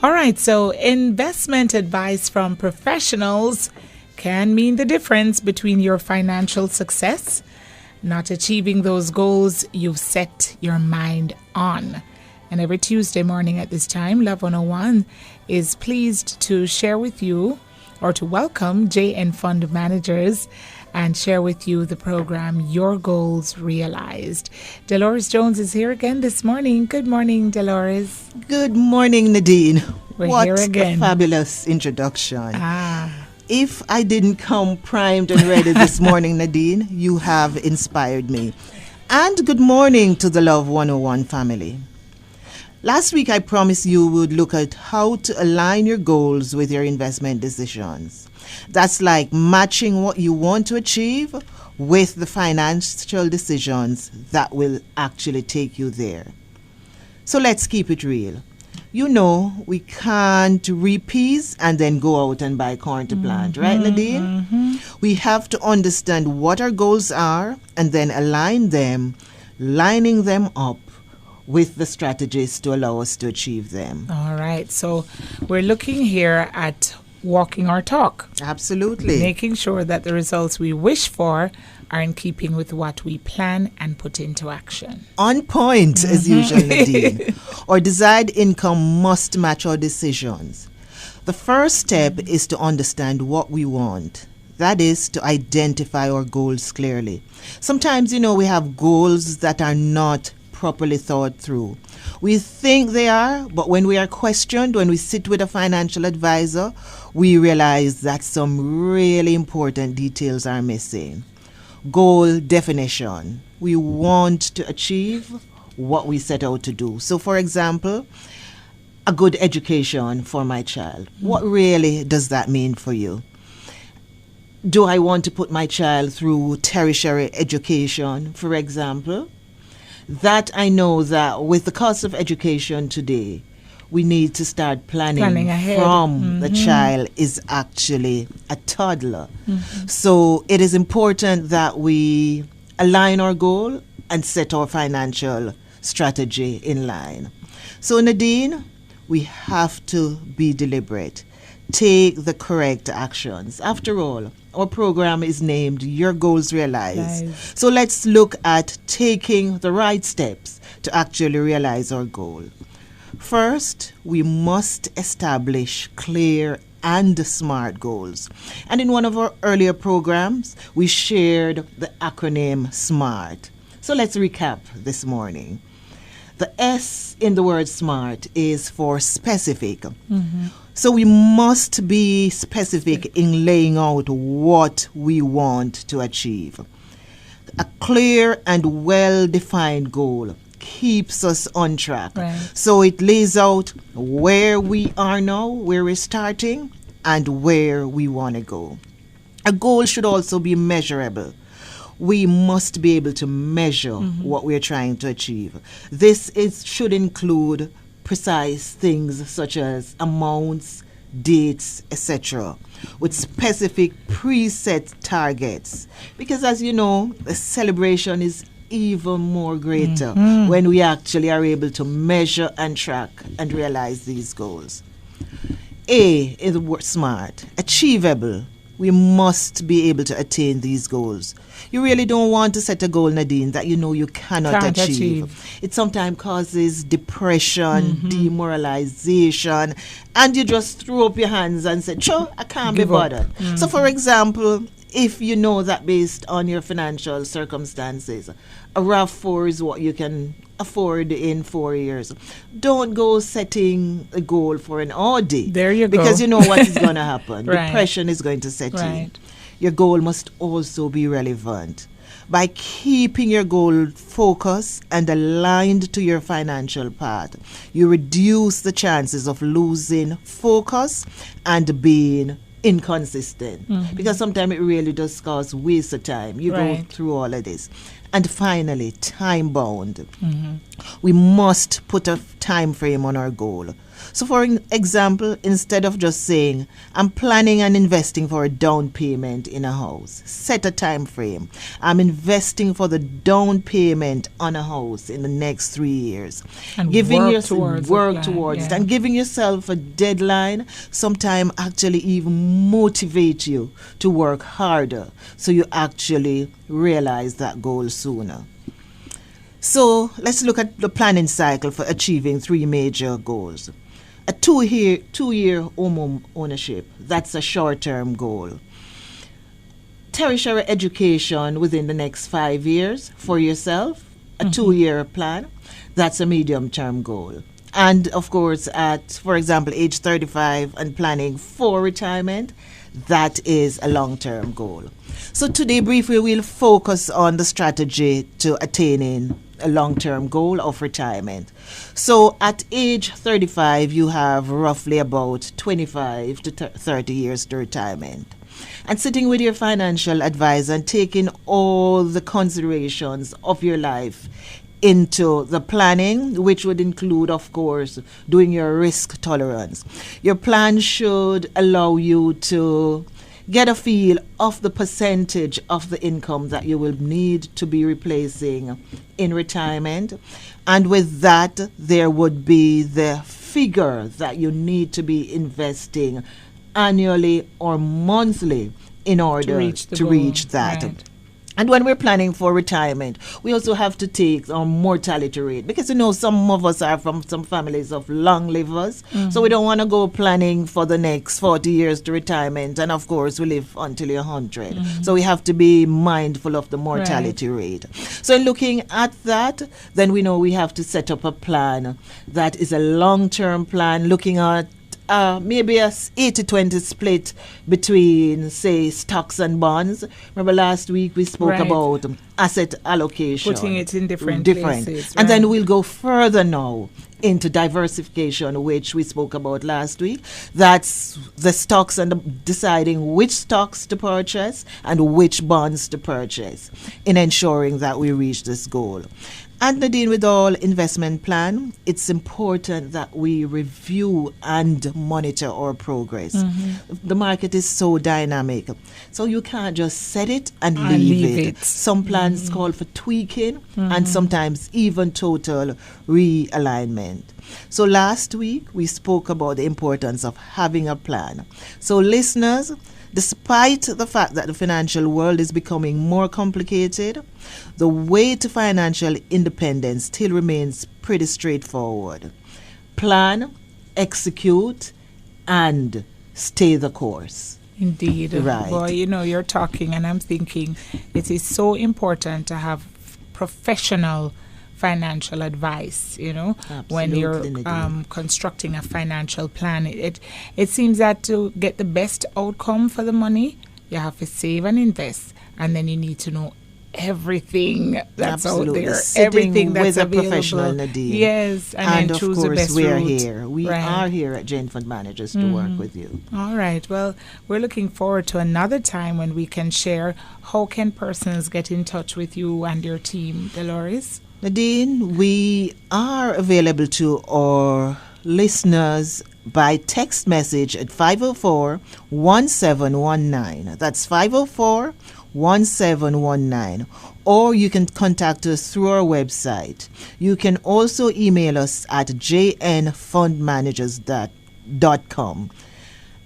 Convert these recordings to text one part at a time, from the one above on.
All right, so investment advice from professionals can mean the difference between your financial success, not achieving those goals you've set your mind on. And every Tuesday morning at this time, Love 101 is pleased to share with you or to welcome JN Fund managers and share with you the program Your Goals Realized. Dolores Jones is here again this morning. Good morning, Dolores. Good morning, Nadine. We're here again. What a fabulous introduction. Ah. If I didn't come primed and ready this morning, Nadine, you have inspired me. And good morning to the Love 101 family. Last week, I promised you would look at how to align your goals with your investment decisions. That's like matching what you want to achieve with the financial decisions that will actually take you there. So let's keep it real. You know, we can't reap peas and then go out and buy corn to plant, right, Nadine? Mm-hmm. We have to understand what our goals are and then align them, lining them up with the strategies to allow us to achieve them. All right, so we're looking here at walking our talk. Absolutely. Making sure that the results we wish for are in keeping with what we plan and put into action. On point, as usual, Nadine. Our desired income must match our decisions. The first step is to understand what we want. That is to identify our goals clearly. Sometimes, we have goals that are not properly thought through. We think they are, but when we are questioned, when we sit with a financial advisor, we realize that some really important details are missing. Goal definition. We want to achieve what we set out to do. So, for example, a good education for my child. What really does that mean for you? Do I want to put my child through tertiary education, for example? That I know that with the cost of education today, we need to start planning ahead. From the child is actually a toddler. So it is important that we align our goal and set our financial strategy in line. So Nadine, we have to be deliberate. Take the correct actions. After all, our program is named Your Goals Realized. Nice. So let's look at taking the right steps to actually realize our goal. First, we must establish clear and SMART goals. And in one of our earlier programs, we shared the acronym SMART. So let's recap this morning. The S in the word SMART is for specific. So we must be specific in laying out what we want to achieve. A clear and well-defined goal keeps us on track. Right. So it lays out where we are now, where we're starting, and where we want to go. A goal should also be measurable. We must be able to measure what we're trying to achieve. This should include precise things such as amounts, dates, etc., with specific preset targets. Because as you know, the celebration is even more greater when we actually are able to measure and track and realize these goals. A is the word SMART, achievable. We must be able to attain these goals. You really don't want to set a goal, Nadine, that you know you cannot achieve. It sometimes causes depression, demoralization, and you just throw up your hands and say, sure, I can't be bothered. So, for example, if you know that based on your financial circumstances, a RAV4 is what you can afford in 4 years. Don't go setting a goal for an Audi. There you go. Because you know what is going to happen. Right. Depression is going to set Right. in. Your goal must also be relevant. By keeping your goal focused and aligned to your financial path, you reduce the chances of losing focus and being inconsistent. Because sometimes it really does cause waste of time. You Right. go through all of this. And finally, time bound. We must put a time frame on our goal. So for example, instead of just saying, I'm planning and investing for a down payment in a house, set a time frame. I'm investing for the down payment on a house in the next 3 years. And work towards it. And giving yourself a deadline sometimes actually even motivate you to work harder so you actually realize that goal sooner. So let's look at the planning cycle for achieving 3 major goals. A two-year home ownership, that's a short-term goal. Tertiary education within the next 5 years for yourself, a 2-year plan, that's a medium-term goal. And of course, at, for example, age 35 and planning for retirement, that is a long-term goal. So today, briefly, we'll focus on the strategy to attaining a long-term goal of retirement. So at age 35, you have roughly about 25 to 30 years to retirement. And sitting with your financial advisor and taking all the considerations of your life into the planning, which would include, of course, doing your risk tolerance. Your plan should allow you to get a feel of the percentage of the income that you will need to be replacing in retirement. And with that, there would be the figure that you need to be investing annually or monthly in order to reach that. Right. And when we're planning for retirement, we also have to take our mortality rate, because some of us are from some families of long livers, so we don't want to go planning for the next 40 years to retirement, and of course we live until you're 100. So we have to be mindful of the mortality rate. So in looking at that, then we know we have to set up a plan that is a long-term plan, looking at maybe a 80-20 split between, say, stocks and bonds. Remember last week we spoke about asset allocation. Putting it in different places. And then we'll go further now into diversification, which we spoke about last week. That's the stocks and deciding which stocks to purchase and which bonds to purchase in ensuring that we reach this goal. And Nadine, with all investment plan, it's important that we review and monitor our progress. The market is so dynamic, so you can't just set it and leave it. Some plans call for tweaking and sometimes even total realignment. So last week we spoke about the importance of having a plan. So listeners, despite the fact that the financial world is becoming more complicated, the way to financial independence still remains pretty straightforward. Plan, execute, and stay the course. Indeed. Right. Boy, you're talking and I'm thinking it is so important to have professional financial advice, when you're constructing a financial plan. It seems that to get the best outcome for the money, you have to save and invest, and then you need to know everything that's out there, everything that's with available. A professional, Nadine. Yes, and then choose the best we are route. here. We are here at Jane Fund Managers to work with you. All right. Well, we're looking forward to another time when we can share how can persons get in touch with you and your team, Dolores. Nadine, we are available to our listeners by text message at 504-1719. That's 504-1719. Or you can contact us through our website. You can also email us at jnfundmanagers.com.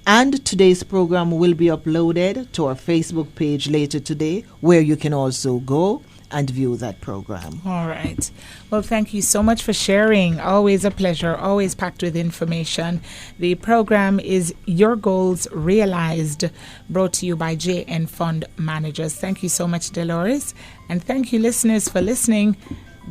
And today's program will be uploaded to our Facebook page later today, where you can also go and view that program. All right. Well, thank you so much for sharing. Always a pleasure, always packed with information. The program is Your Goals Realized, brought to you by JN Fund Managers. Thank you so much, Dolores. And thank you, listeners, for listening.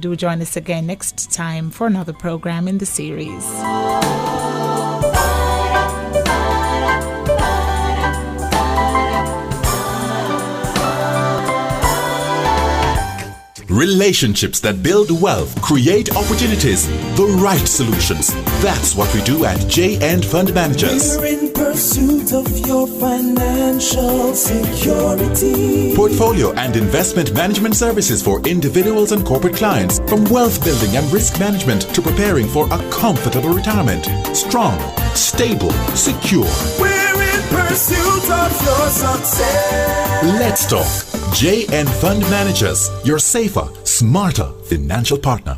Do join us again next time for another program in the series. Relationships that build wealth, create opportunities, the right solutions. That's what we do at JN Fund Managers. We're in pursuit of your financial security. Portfolio and investment management services for individuals and corporate clients, from wealth building and risk management to preparing for a comfortable retirement. Strong, stable, secure. We're in pursuit of your success. Let's talk. JN Fund Managers, your safer, smarter financial partner.